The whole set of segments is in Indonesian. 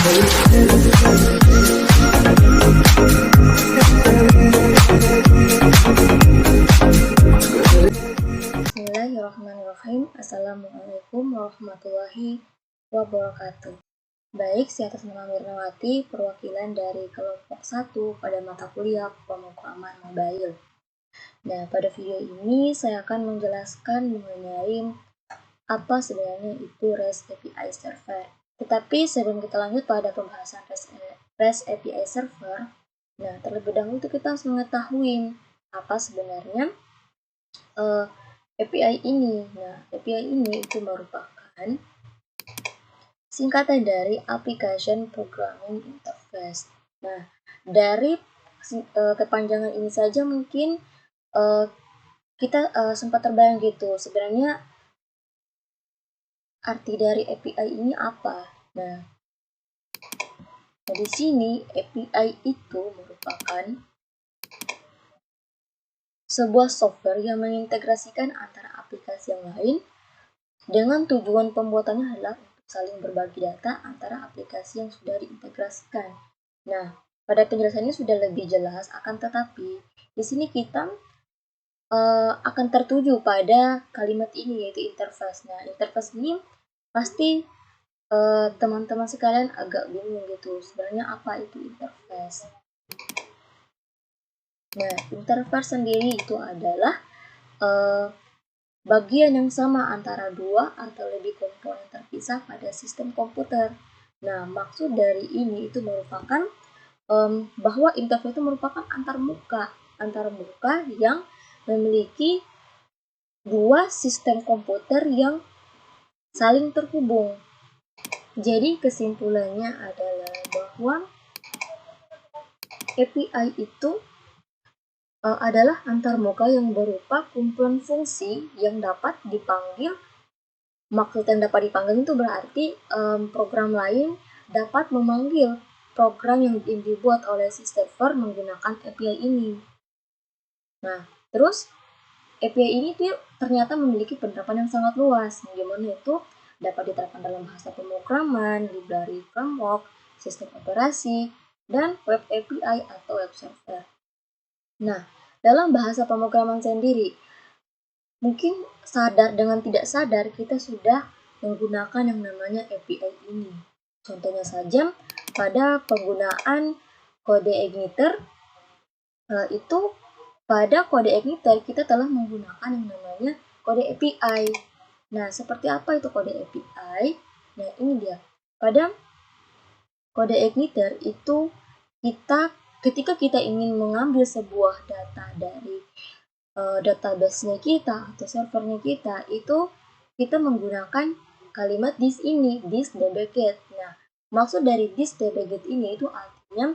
Bismillahirrahmanirrahim. Assalamualaikum warahmatullahi wabarakatuh. Baik, saya atas nama Mirnawati, perwakilan dari kelompok 1 pada mata kuliah pemrograman mobile. Nah, pada video ini saya akan menjelaskan mengenai apa sebenarnya itu REST API Server. Tetapi sebelum kita lanjut pada pembahasan REST API Server, nah terlebih dahulu kita harus mengetahui apa sebenarnya API ini. Nah, API ini itu merupakan singkatan dari Application Programming Interface. Nah, dari kepanjangan ini saja mungkin kita sempat terbayang gitu, sebenarnya arti dari API ini apa. Nah, di sini API itu merupakan sebuah software yang mengintegrasikan antara aplikasi yang lain dengan tujuan pembuatannya adalah saling berbagi data antara aplikasi yang sudah diintegrasikan. Nah, pada penjelasannya sudah lebih jelas, akan tetapi di sini kita akan tertuju pada kalimat ini, yaitu interface. Nah, interface ini pasti teman-teman sekalian agak bingung gitu, sebenarnya apa itu interface. Nah, interface sendiri itu adalah bagian yang sama antara dua atau lebih komponen terpisah pada sistem komputer. Nah, maksud dari ini itu merupakan bahwa interface itu merupakan antarmuka yang memiliki dua sistem komputer yang saling terhubung. Jadi kesimpulannya adalah bahwa API itu adalah antarmuka yang berupa kumpulan fungsi yang dapat dipanggil. Maksud yang dapat dipanggil itu berarti program lain dapat memanggil program yang dibuat oleh si server menggunakan API ini. Nah, terus API ini tuh ternyata memiliki penerapan yang sangat luas, di mana itu dapat diterapkan dalam bahasa pemrograman, library framework, sistem operasi, dan web API atau web server. Nah, dalam bahasa pemrograman sendiri, mungkin sadar dengan tidak sadar kita sudah menggunakan yang namanya API ini. Contohnya saja pada penggunaan kode igniter, itu pada kode igniter kita telah menggunakan yang namanya kode API. Nah, seperti apa itu kode API? Nah, ini dia. Pada kode igniter itu ketika kita ingin mengambil sebuah data dari database-nya kita atau servernya kita, itu kita menggunakan kalimat this ini, this dbget. Nah, maksud dari this dbget ini itu artinya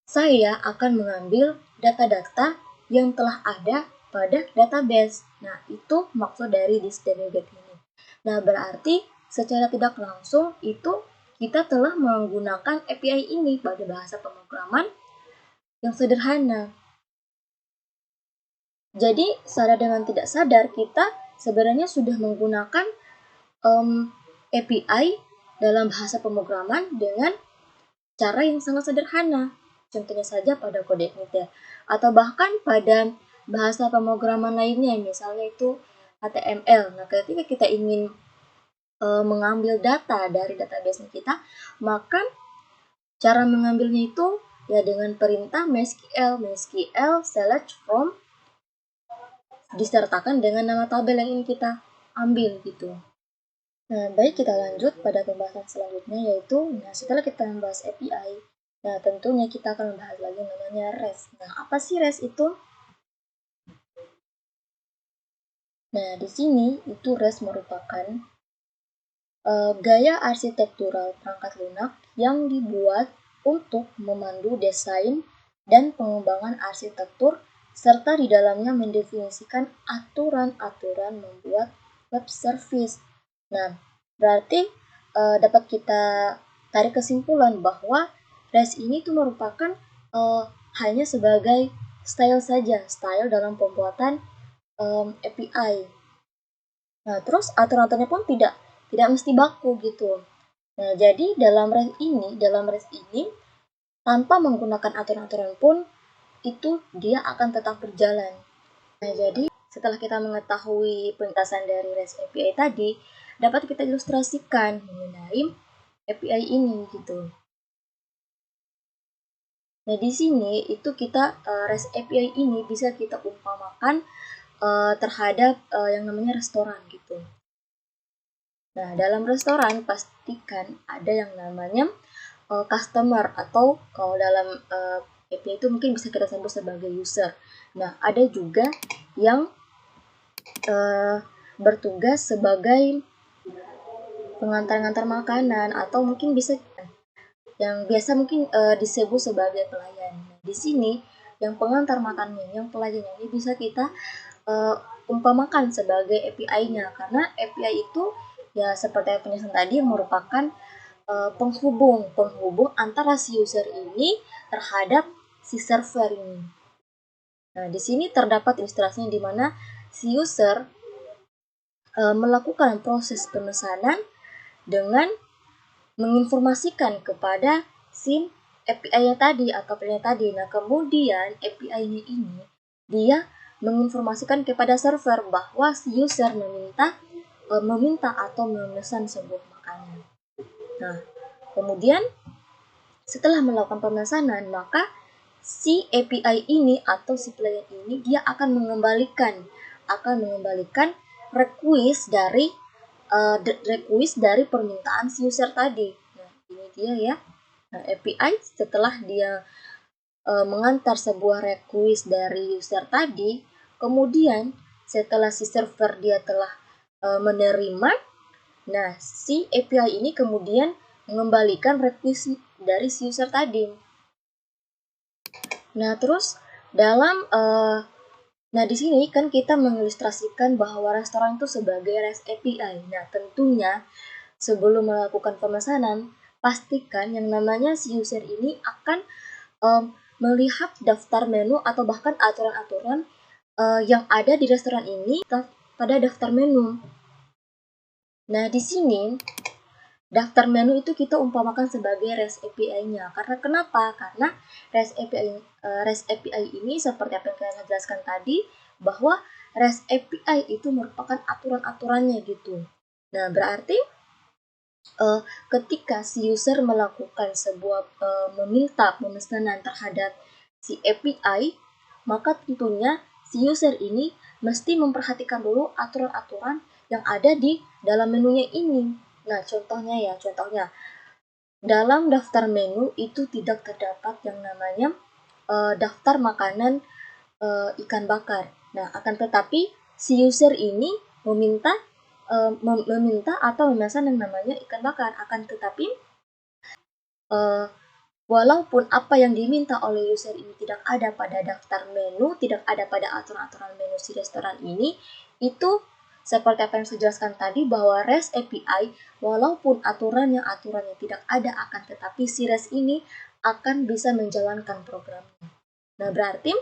saya akan mengambil data-data yang telah ada pada database. Nah, itu maksud dari this dbget ini. Nah, berarti secara tidak langsung itu kita telah menggunakan API ini pada bahasa pemrograman yang sederhana. Jadi, sadar dengan tidak sadar kita sebenarnya sudah menggunakan API dalam bahasa pemrograman dengan cara yang sangat sederhana. Contohnya saja pada kode igniter, atau bahkan pada bahasa pemrograman lainnya, misalnya itu HTML. Nah, ketika kita ingin mengambil data dari database kita, maka cara mengambilnya itu ya dengan perintah MySQL select from disertakan dengan nama tabel yang ingin kita ambil gitu. Nah, baik, kita lanjut pada pembahasan selanjutnya, yaitu setelah kita membahas API, nah tentunya kita akan membahas lagi namanya REST. Nah, apa sih REST itu? Nah, di sini itu REST merupakan gaya arsitektural perangkat lunak yang dibuat untuk memandu desain dan pengembangan arsitektur, serta di dalamnya mendefinisikan aturan-aturan membuat web service. Nah, berarti dapat kita tarik kesimpulan bahwa REST ini tuh merupakan hanya sebagai style saja, style dalam pembuatan API. Nah, terus aturan-aturannya pun tidak mesti baku gitu. Nah, jadi dalam REST ini tanpa menggunakan aturan-aturan pun itu dia akan tetap berjalan. Nah, jadi setelah kita mengetahui penjelasan dari REST API tadi, dapat kita ilustrasikan mengenai API ini gitu. Nah, di sini itu kita REST API ini bisa kita umpamakan terhadap yang namanya restoran gitu. Nah, dalam restoran pastikan ada yang namanya customer, atau kalau dalam API itu mungkin bisa kita sebut sebagai user. Nah, ada juga yang bertugas sebagai pengantar-ngantar makanan, atau mungkin bisa yang biasa mungkin disebut sebagai pelayan. Nah, di sini yang pengantar makanannya, yang pelayannya ini bisa kita umpamakan sebagai API-nya, karena API itu ya seperti penjelasan tadi yang merupakan penghubung antara si user ini terhadap si server ini. Nah, di sini terdapat ilustrasinya di mana si user melakukan proses pemesanan dengan menginformasikan kepada si API-nya tadi atau pelayan tadi. Nah, kemudian API-nya ini dia menginformasikan kepada server bahwa si user meminta atau memesan sebuah makanan. Nah, kemudian setelah melakukan pemesanan, maka si API ini atau si pelayan ini dia akan mengembalikan request dari permintaan si user tadi. Nah, ini dia ya. Nah, API setelah dia mengantar sebuah request dari user tadi, kemudian setelah si server dia telah menerima, nah si API ini kemudian mengembalikan request dari si user tadi. Nah, terus dalam nah di sini kan kita mengilustrasikan bahwa restoran itu sebagai REST API. Nah, tentunya sebelum melakukan pemesanan, pastikan yang namanya si user ini akan melihat daftar menu atau bahkan aturan-aturan yang ada di restoran ini pada daftar menu. Nah, di sini daftar menu itu kita umpamakan sebagai REST API-nya. Karena kenapa? Karena REST API ini seperti apa yang saya jelaskan tadi, bahwa REST API itu merupakan aturan-aturannya gitu. Nah, berarti ketika si user melakukan sebuah meminta pemesanan terhadap si API, maka tentunya si user ini mesti memperhatikan dulu aturan-aturan yang ada di dalam menunya ini. Nah, contohnya dalam daftar menu itu tidak terdapat yang namanya daftar makanan ikan bakar. Nah, akan tetapi si user ini meminta atau memesan yang namanya ikan bakar. Akan tetapi walaupun apa yang diminta oleh user ini tidak ada pada daftar menu, tidak ada pada aturan-aturan menu si restoran ini, itu seperti apa yang saya jelaskan tadi, bahwa REST API walaupun aturannya tidak ada, akan tetapi si REST ini akan bisa menjalankan programnya. Nah, berarti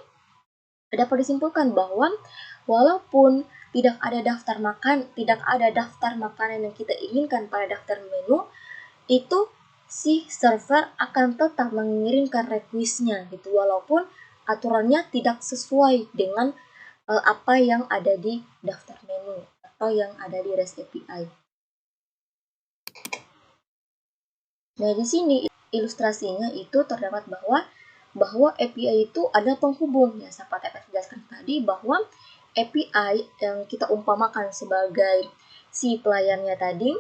dapat disimpulkan bahwa walaupun tidak ada daftar makanan yang kita inginkan pada daftar menu, itu si server akan tetap mengirimkan request-nya gitu, walaupun aturannya tidak sesuai dengan apa yang ada di daftar menu atau yang ada di REST API. Nah, di sini ilustrasinya itu terdapat bahwa API itu ada penghubung ya, seperti yang saya jelaskan tadi, bahwa API yang kita umpamakan sebagai si pelayannya tadi,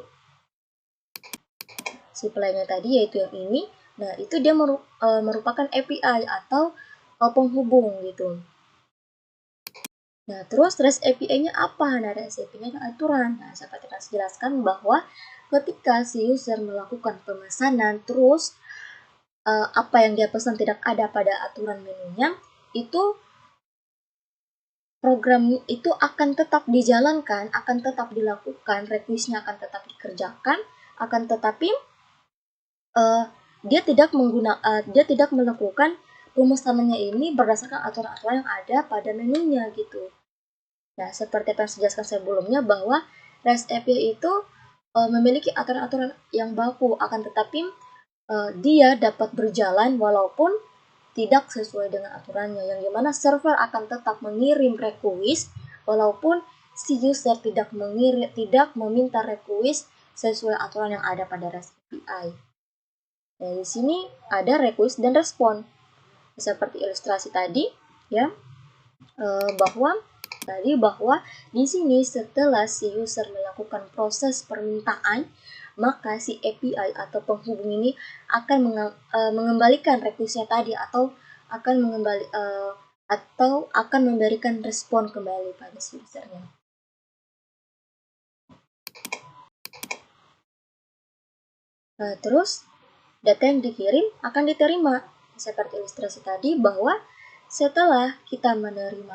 yaitu yang ini. Nah, itu dia merupakan API atau penghubung gitu. Nah, terus REST API-nya apa? Nah, REST API-nya aturan. Nah, seperti yang saya jelaskan bahwa ketika si user melakukan pemesanan, terus apa yang dia pesan tidak ada pada aturan menunya, itu program itu akan tetap dijalankan, akan tetap dilakukan, request-nya akan tetap dikerjakan, akan tetapi dia tidak melakukan pemesanannya ini berdasarkan aturan-aturan yang ada pada menunya gitu. Nah, seperti yang saya jelaskan sebelumnya, bahwa REST API itu memiliki aturan-aturan yang baku, akan tetapi dia dapat berjalan walaupun tidak sesuai dengan aturannya, yang dimana server akan tetap mengirim request walaupun si user tidak meminta request sesuai aturan yang ada pada REST API. Nah, di sini ada request dan respon. Seperti ilustrasi tadi, ya, bahwa di sini setelah si user melakukan proses permintaan, maka si API atau penghubung ini akan mengembalikan request-nya tadi atau akan memberikan respon kembali pada si usernya. Terus data yang dikirim akan diterima seperti ilustrasi tadi, bahwa setelah kita mengirim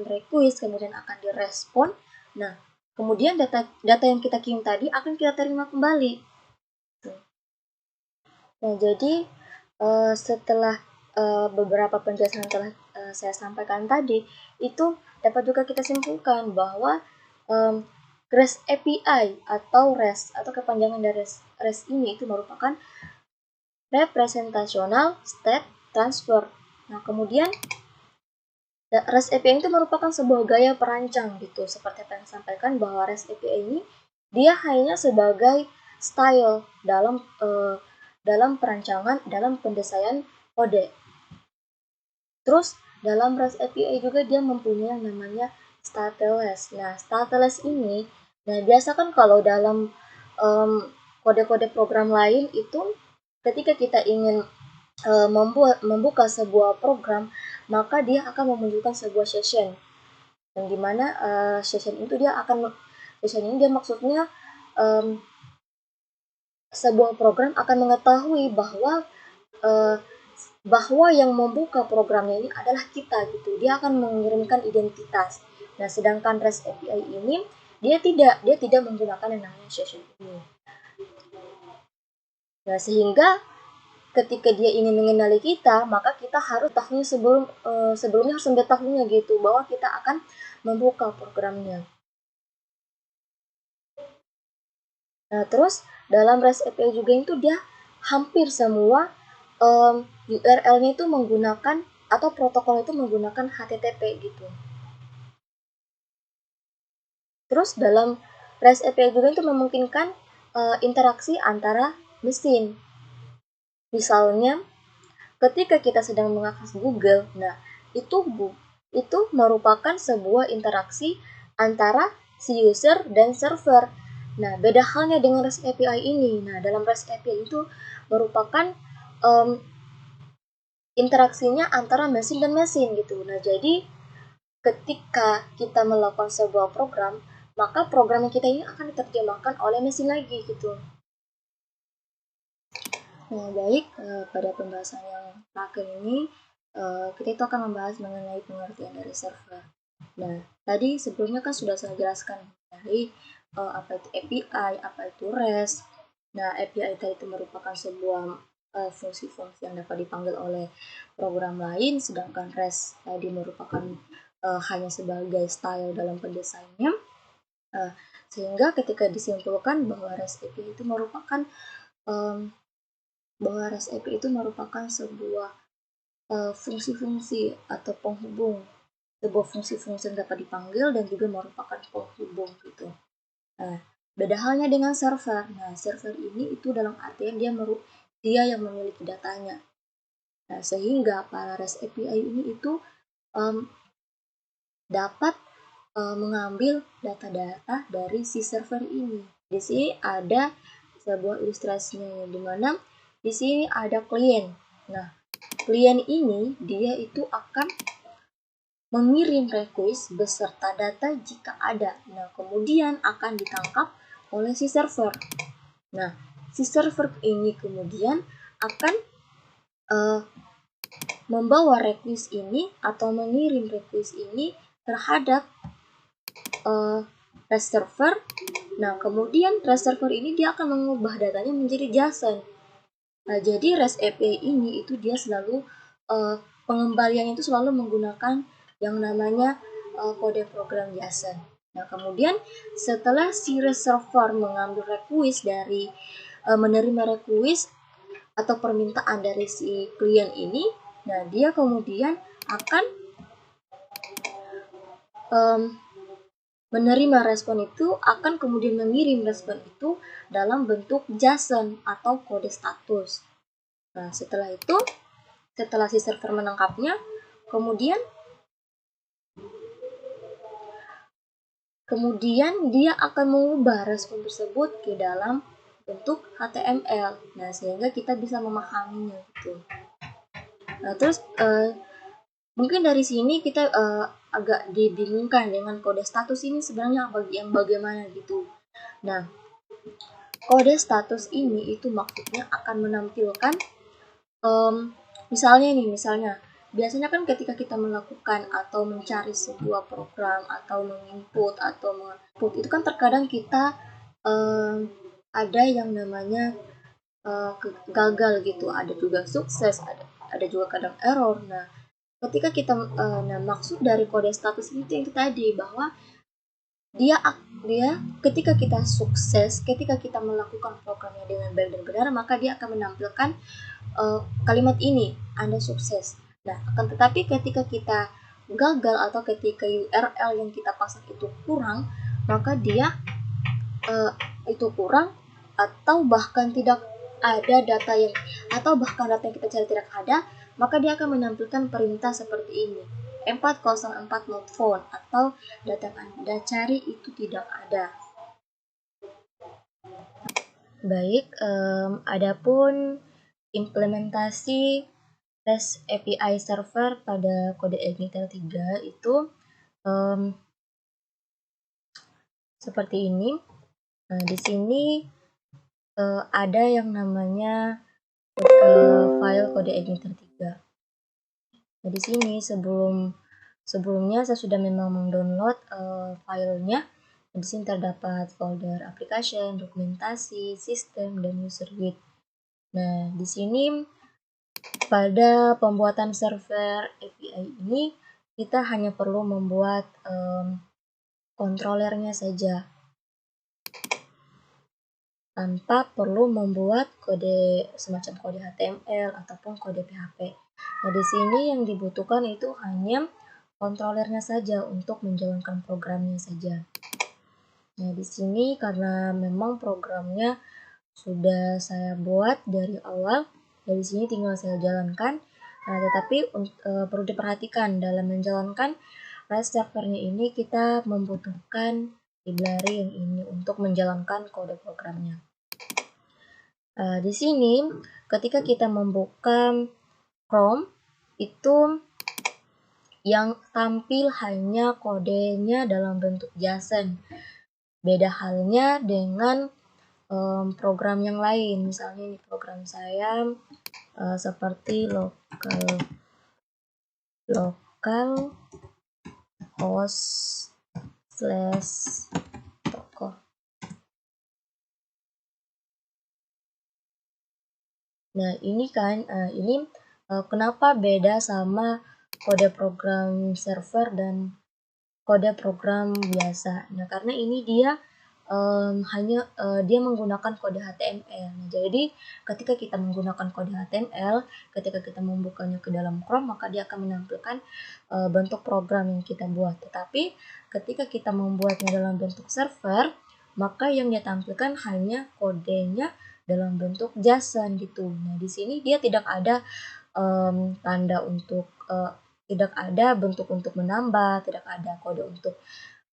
request kemudian akan direspon. Nah, kemudian data yang kita kirim tadi akan kita terima kembali. Nah, jadi setelah beberapa penjelasan yang telah saya sampaikan tadi, itu dapat juga kita simpulkan bahwa REST API atau REST atau kepanjangan dari REST ini itu merupakan Representational State Transfer. Nah, kemudian REST API itu merupakan sebuah gaya perancang gitu, seperti yang saya sampaikan bahwa REST API ini dia hanya sebagai style dalam perancangan, dalam pendesain kode. Terus dalam REST API juga dia mempunyai yang namanya stateless. Nah, stateless ini, biasa kan kalau dalam kode-kode program lain itu ketika kita ingin membuka sebuah program, maka dia akan memunculkan sebuah session, yang dimana session ini dia maksudnya sebuah program akan mengetahui bahwa yang membuka programnya ini adalah kita gitu. Dia akan mengirimkan identitas. Nah, sedangkan REST API ini dia tidak menggunakan yang namanya session ini. Nah, sehingga ketika dia ingin mengenali kita, maka kita harus tahu sebelumnya harus mengetahuinya gitu, bahwa kita akan membuka programnya. Nah, terus dalam REST API juga itu dia hampir semua URL-nya itu menggunakan atau protokol itu menggunakan HTTP gitu. Terus dalam REST API juga itu memungkinkan interaksi antara mesin. Misalnya ketika kita sedang mengakses Google, nah itu merupakan sebuah interaksi antara si user dan server. Nah, beda halnya dengan REST API ini. Nah, dalam REST API itu merupakan interaksinya antara mesin dan mesin gitu. Nah, jadi ketika kita melakukan sebuah program, maka program kita ini akan diterjemahkan oleh mesin lagi gitu. Nah, baik, pada pembahasan yang terakhir ini, kita itu akan membahas mengenai pengertian dari server. Nah, tadi sebelumnya kan sudah saya jelaskan dari apa itu API, apa itu REST. Nah, API tadi itu merupakan sebuah fungsi-fungsi yang dapat dipanggil oleh program lain, sedangkan REST tadi merupakan hanya sebagai style dalam pendesainnya. Sehingga ketika disimpulkan bahwa REST API itu merupakan sebuah fungsi-fungsi atau penghubung, sebuah fungsi-fungsi yang dapat dipanggil dan juga merupakan penghubung gitu. Nah, beda halnya dengan server. Nah, server ini itu dalam artian dia yang memiliki datanya. Nah, sehingga para REST API ini itu dapat mengambil data-data dari si server ini. Di sini ada sebuah ilustrasinya, di mana di sini ada klien. Nah, klien ini dia itu akan mengirim request beserta data jika ada. Nah, kemudian akan ditangkap oleh si server. Nah, si server ini kemudian akan membawa request ini atau mengirim request ini terhadap REST server. Nah, kemudian REST server ini dia akan mengubah datanya menjadi JSON. Nah, jadi REST API ini itu dia selalu pengembaliannya itu selalu menggunakan yang namanya kode program JSON. Nah, kemudian setelah si reservoir mengambil request dari menerima request atau permintaan dari si klien ini, nah dia kemudian akan menerima respon itu, akan kemudian mengirim respon itu dalam bentuk JSON atau kode status. Nah, setelah itu, setelah si server menangkapnya, kemudian dia akan mengubah respon tersebut ke dalam bentuk HTML. Nah, sehingga kita bisa memahaminya gitu. Nah, terus mungkin dari sini kita agak dibingungkan dengan kode status ini sebenarnya yang bagaimana gitu. Nah, kode status ini itu maksudnya akan menampilkan misalnya biasanya kan ketika kita melakukan atau mencari sebuah program atau menginput atau mengoutput itu kan terkadang kita ada yang namanya gagal gitu, ada juga sukses, ada juga kadang error. Nah, ketika kita maksud dari kode status ini yang tadi bahwa dia ketika kita sukses, ketika kita melakukan programnya dengan baik dan benar, maka dia akan menampilkan kalimat ini, Anda sukses. Nah, akan tetapi ketika kita gagal atau ketika URL yang kita pasang itu kurang, maka dia itu kurang atau bahkan tidak ada data yang kita cari tidak ada, maka dia akan menampilkan perintah seperti ini. 404 not found atau data yang Anda cari itu tidak ada. Baik, adapun implementasi REST API server pada kode Igniter 3 itu seperti ini. Nah, di sini ada yang namanya file kode Igniter 3. Nah, di sini sebelumnya saya sudah memang mendownload filenya. Di sini terdapat folder application, dokumentasi, sistem, dan user guide. Nah, di sini pada pembuatan server API ini kita hanya perlu membuat kontrolernya saja tanpa perlu membuat kode semacam kode HTML ataupun kode PHP. Nah, di sini yang dibutuhkan itu hanya kontrolernya saja untuk menjalankan programnya saja. Nah, di sini karena memang programnya sudah saya buat dari awal, dari sini tinggal saya jalankan. Nah, tetapi perlu diperhatikan dalam menjalankan REST servernya ini kita membutuhkan library yang ini untuk menjalankan kode programnya. Di sini ketika kita membuka Chrome itu yang tampil hanya kodenya dalam bentuk JSON. Beda halnya dengan program yang lain. Misalnya ini program saya seperti local host /toko. Nah, ini kan kenapa beda sama kode program server dan kode program biasa. Nah, karena ini dia dia menggunakan kode HTML. Nah, jadi ketika kita menggunakan kode HTML, ketika kita membukanya ke dalam Chrome, maka dia akan menampilkan bentuk program yang kita buat. Tetapi ketika kita membuatnya dalam bentuk server, maka yang dia tampilkan hanya kodenya dalam bentuk JSON gitu. Nah, di sini dia tidak ada tanda untuk tidak ada bentuk untuk menambah, tidak ada kode untuk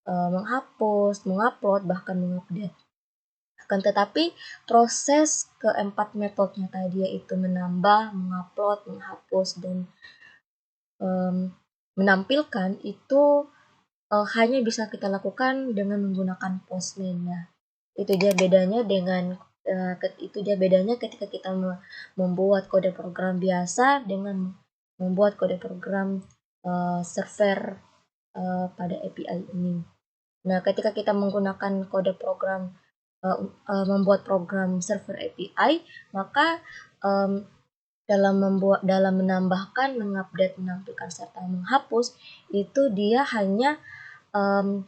menghapus, mengupload, bahkan mengupdate. Akan tetapi proses keempat metodenya tadi yaitu menambah, mengupload, menghapus, dan menampilkan itu hanya bisa kita lakukan dengan menggunakan Postman. Nah, itu dia bedanya ketika kita membuat kode program biasa dengan membuat kode program server pada API ini. Nah, ketika kita menggunakan kode program membuat program server API, maka dalam menambahkan, mengupdate, menampilkan serta menghapus itu dia hanya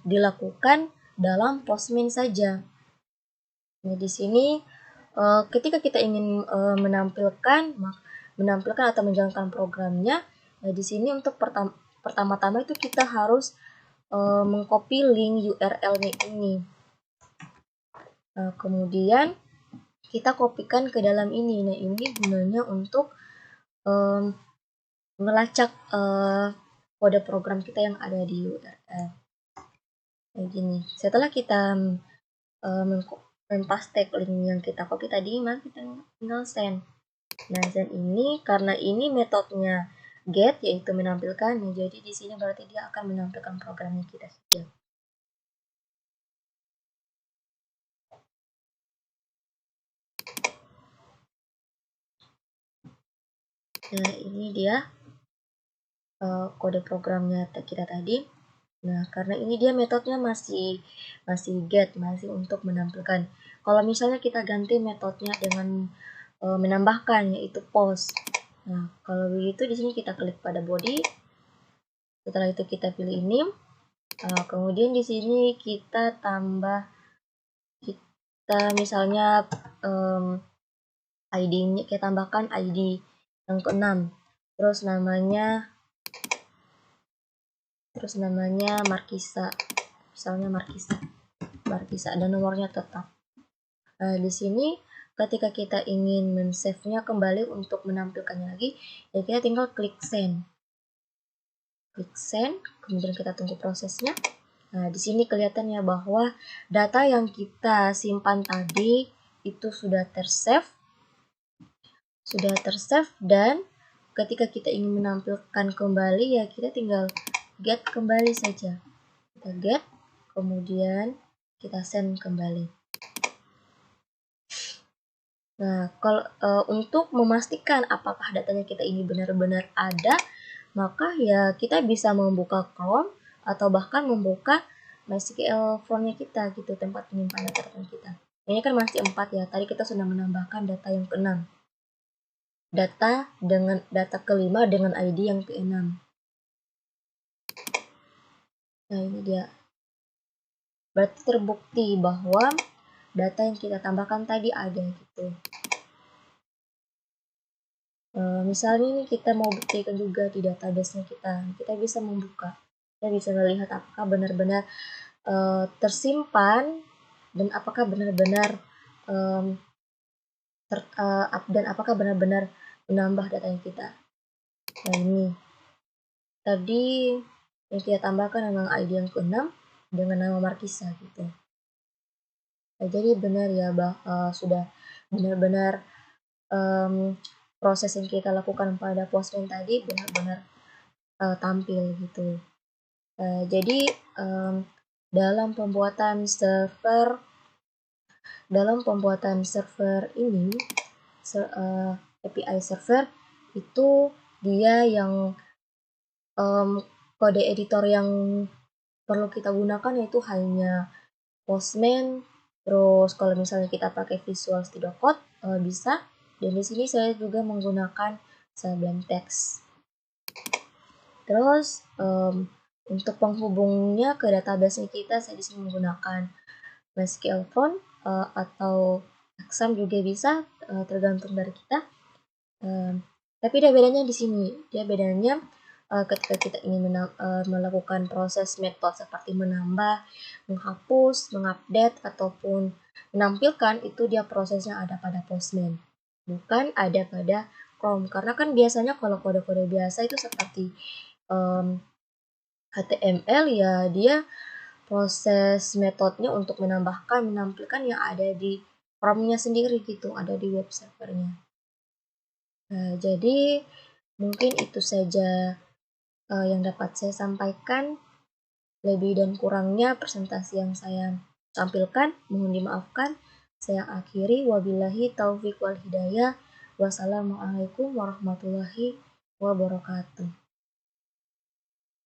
dilakukan dalam Postman saja. Nah, di sini ketika kita ingin menampilkan atau menjalankan programnya, nah di sini untuk pertama-tama itu kita harus mengcopy link URL-nya ini. Nah, kemudian kita kopikan ke dalam ini. Nah, ini gunanya untuk melacak kode program kita yang ada di URL. Nah, gini. Setelah kita paste link yang kita copy tadi, maka kita tinggal send. Nah, send ini karena ini metodenya get, yaitu menampilkan. Nah, jadi di sini berarti dia akan menampilkan programnya kita saja. Nah, ini dia kode programnya kita tadi. Nah, karena ini dia metodenya masih get, masih untuk menampilkan. Kalau misalnya kita ganti metodenya dengan menambahkan, yaitu post. Nah, kalau begitu di sini kita klik pada body. Setelah itu kita pilih name. Kemudian di sini kita misalnya ID-nya kita tambahkan ID yang ke-6. Terus namanya Markisa. Misalnya Markisa dan nomornya tetap. Nah, di sini ketika kita ingin men-save-nya kembali untuk menampilkannya lagi, ya kita tinggal klik send. Klik send, kemudian kita tunggu prosesnya. Nah, di sini kelihatannya bahwa data yang kita simpan tadi itu sudah tersave dan ketika kita ingin menampilkan kembali, ya kita tinggal get kembali saja. Kita get, kemudian kita send kembali. Nah, kalau untuk memastikan apakah datanya kita ini benar-benar ada, maka ya kita bisa membuka Chrome atau bahkan membuka MySQL form-nya kita gitu, tempat penyimpanan data kita. Ini kan masih 4 ya. Tadi kita sudah menambahkan data yang ke-6. Data ke-5 dengan ID yang ke-6. Nah, ini dia. Berarti terbukti bahwa data yang kita tambahkan tadi ada gitu. Misalnya ini kita mau buktikan juga di database-nya kita bisa membuka. Kita bisa melihat apakah benar-benar tersimpan dan apakah benar-benar menambah datanya kita. Nah, ini tadi yang kita tambahkan memang ID yang ke-6 dengan nama Markisa gitu. Nah, jadi benar ya sudah benar-benar proses yang kita lakukan pada Postman tadi benar-benar tampil gitu. Jadi dalam pembuatan server ini, API server itu dia yang kode editor yang perlu kita gunakan yaitu hanya Postman. Terus kalau misalnya kita pakai Visual Studio Code bisa. Dan di sini saya juga menggunakan Sublime Text. Terus untuk penghubungnya ke database kita, saya di sini menggunakan MySQL Font atau Exam juga bisa, tergantung dari kita. Tapi dia bedanya di sini. Dia bedanya ketika kita ingin melakukan proses metode seperti menambah, menghapus, mengupdate, ataupun menampilkan, itu dia prosesnya ada pada Postman. Bukan ada pada Chrome. Karena kan biasanya kalau kode-kode biasa itu seperti HTML, ya dia proses metodenya untuk menambahkan, menampilkan yang ada di Chrome-nya sendiri gitu, ada di web servernya. Nah, jadi mungkin itu saja yang dapat saya sampaikan. Lebih dan kurangnya presentasi yang saya tampilkan mohon dimaafkan. Saya akhiri, wabillahi taufiq wal hidayah. Wassalamualaikum warahmatullahi wabarakatuh.